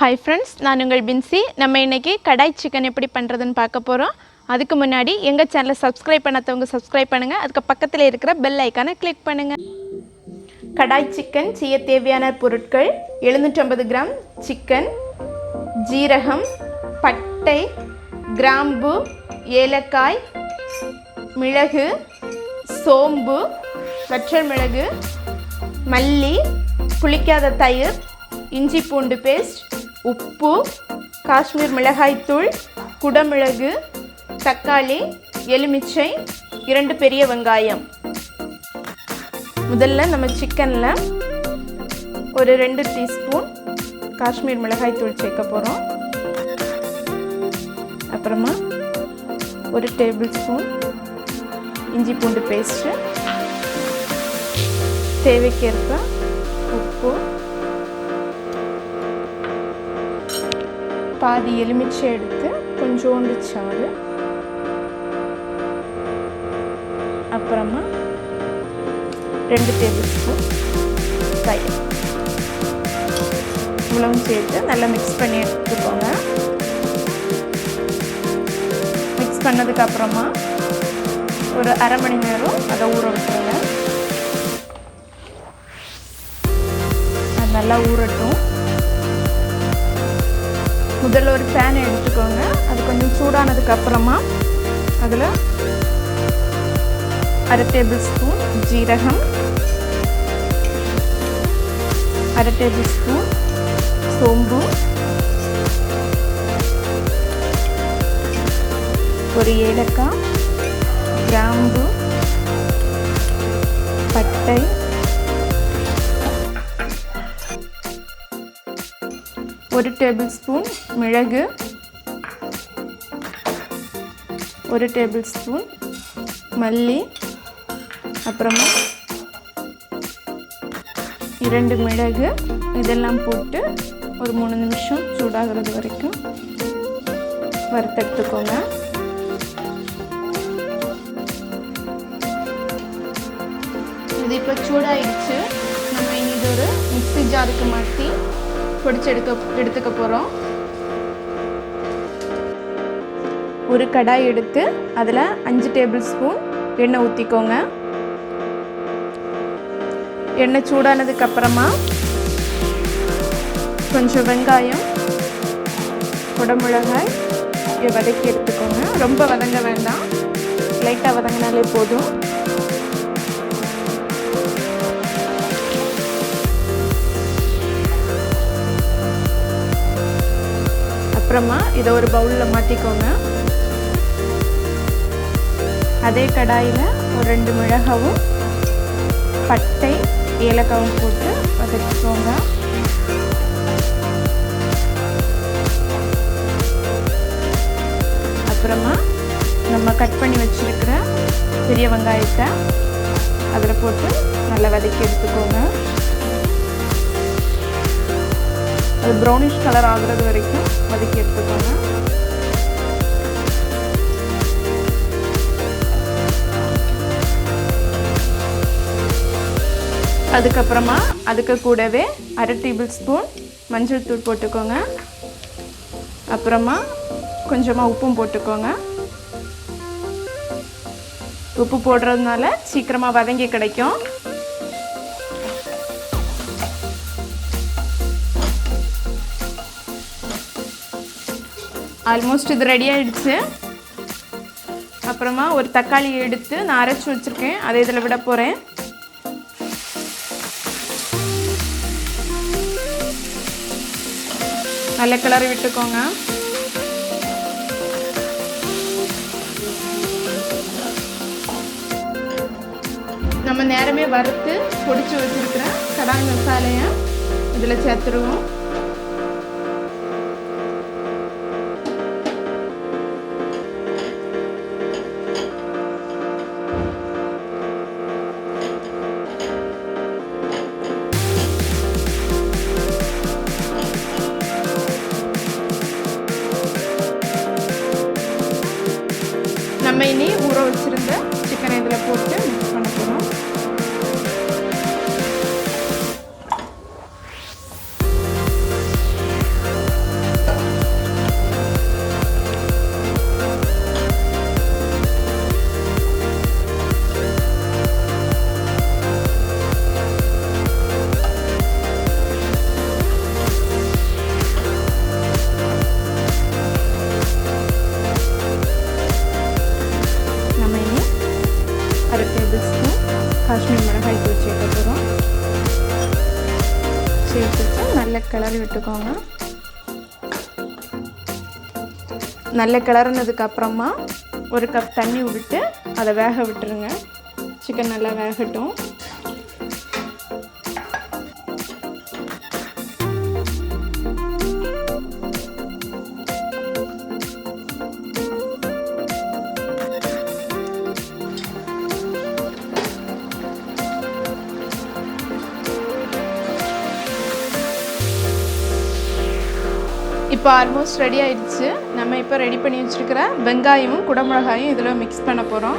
Hi friends, நான் உங்கள் பின்சி. நம்ம இன்னைக்கு கடாய் சிக்கன் எப்படி பண்றதுன்னு பார்க்க போறோம். அதுக்கு முன்னாடி எங்க சேனலை சப்ஸ்கிரைப் பண்ணாதவங்க சப்ஸ்கிரைப் பண்ணுங்க. அதுக்கு பக்கத்துல இருக்கிற பெல் ஐகானை கிளிக் பண்ணுங்க. கடாய் சிக்கன் செய்ய தேவையான பொருட்கள் 750 கிராம் சிக்கன், ஜீரகம், பட்டை, கிராம்பு, ஏலக்காய், மிளகு, சோம்பு, வற்றல் மிளகு, மல்லி, புளிக்காத தயிர், இஞ்சி பூண்டு பேஸ்ட், உப்பு, காஷ்மீர் மிளகாய் தூள், குடமிளகு, தக்காளி, எலுமிச்சை, 2 பெரிய வெங்காயம். முதல்ல நம்ம சிக்கனில் ஒரு 2 டீஸ்பூன் காஷ்மீர் மிளகாய் தூள் சேர்க்க போகிறோம். அப்புறமா 1 டேபிள் ஸ்பூன் இஞ்சி பூண்டு பேஸ்ட்டு, தேவைக்கேற்ப உப்பு, பாதி எலுமிச்சை எடுத்து கொஞ்சோண்டு சாறு, அப்புறமா 2 டேபிள் ஸ்பூன் தயிர், இவ்வளவும் சேர்த்து நல்லா மிக்ஸ் பண்ணி எடுத்துக்கோங்க. மிக்ஸ் பண்ணதுக்கப்புறமா ஒரு அரை மணி நேரம் அதை ஊற விட்டுருங்க. அது நல்லா ஊறட்டும். முதல்ல ஒரு பேன் எடுத்துக்கோங்க. அது கொஞ்சம் சூடானதுக்கப்புறமா அதில் அரை டேபிள் ஸ்பூன் ஜீரகம், அரை டேபிள் ஸ்பூன் சோம்பு, ஒரு ஏலக்காய், கிராம்பு, பட்டை, ஒரு டேபிள் ஸ்பூன் மிளகு, ஒரு டேபிள் ஸ்பூன் மல்லி, அப்புறமா 2 மிளகு, இதெல்லாம் போட்டு ஒரு 3 நிமிஷம் சூடாகிறது வரைக்கும் வறுத்தெடுத்துக்கோங்க. இது இப்போ சூடாயிடுச்சு. நம்ம இனி இது ஒரு மிக்ஸி ஜாருக்கு மாற்றி பொடிச்சு எடுத்துக்க போகிறோம். ஒரு கடாய் எடுத்து அதில் 5 டேபிள் ஸ்பூன் எண்ணெய் ஊற்றிக்கோங்க. எண்ணெய் சூடானதுக்கப்புறமா கொஞ்சம் வெங்காயம், குடமிளகாய் வதக்கி எடுத்துக்கோங்க. ரொம்ப வதங்க வேண்டாம், லைட்டாக வதங்கினாலே போதும். அப்புறமா இதை ஒரு பவுலில் மாற்றிக்கோங்க. அதே கடாயில் ஒரு 2 மிளகாவும் பட்டை ஏலக்காவும் போட்டு வதக்கிக்கோங்க. அப்புறமா நம்ம கட் பண்ணி வச்சுருக்கிற பெரிய வெங்காயத்தை அதில் போட்டு நல்லா வதக்கி எடுத்துக்கோங்க. அது ப்ரௌனிஷ் கலர் ஆகுறது வரைக்கும் வதக்கி எடுத்துக்கோங்க. அதுக்கப்புறமா அதுக்கு கூடவே அரை டேபிள் ஸ்பூன் மஞ்சள் தூள் போட்டுக்கோங்க. அப்புறமா கொஞ்சமாக உப்பும் போட்டுக்கோங்க. உப்பு போடுறதுனால சீக்கிரமாக வதங்கி கிடைக்கும். ஆல்மோஸ்ட் இது ரெடி ஆகிடுச்சு. அப்புறமா ஒரு தக்காளி எடுத்து நான் அரைச்சி வச்சுருக்கேன், அதை இதில் விட போகிறேன். நல்ல கிளறி விட்டுக்கோங்க. நம்ம நேரமே வறுத்து பொடிச்சு வச்சுருக்கிற கடாய் மசாலையை இதில் சேர்த்துருவோம். நம்ம இனி ஊற வச்சிருந்த சிக்கனை இதில் போட்டு மிக்ஸ் பண்ண போகிறோம். 1/2 டேபிள் ஸ்பூன் காஷ்மீர் மிளகாய் தூள் சேர்க்க போகிறோம். சேர்த்துட்டு நல்ல கிளறி விட்டுக்கோங்க. நல்ல கிளறினதுக்கப்புறமா 1 கப் தண்ணி விட்டு அதை வேக விட்டுருங்க. சிக்கன் நல்லா வேகட்டும். இப்போ ஆல்மோஸ்ட் ரெடி ஆயிடுச்சு. நம்ம இப்போ ரெடி பண்ணி வச்சுருக்கிற வெங்காயமும் குடமிளகாயும் இதில் மிக்ஸ் பண்ண போகிறோம்.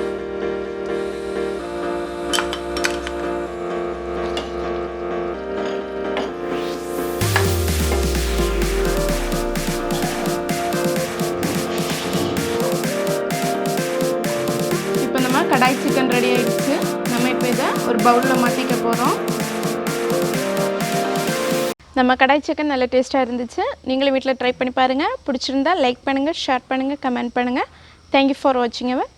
இப்போ நம்ம கடாய் சிக்கன் ரெடி ஆயிடுச்சு. நம்ம இப்போ இதை ஒரு பவுலில் மாற்றிக்க போகிறோம். நம்ம கடாய் சிக்கன் நல்ல டேஸ்ட்டாக இருந்துச்சு. நீங்களும் வீட்டில் ட்ரை பண்ணி பாருங்கள். பிடிச்சிருந்தா லைக் பண்ணுங்கள், ஷேர் பண்ணுங்கள், கமெண்ட் பண்ணுங்கள். தேங்க்யூ ஃபார் வாட்சிங் அவர்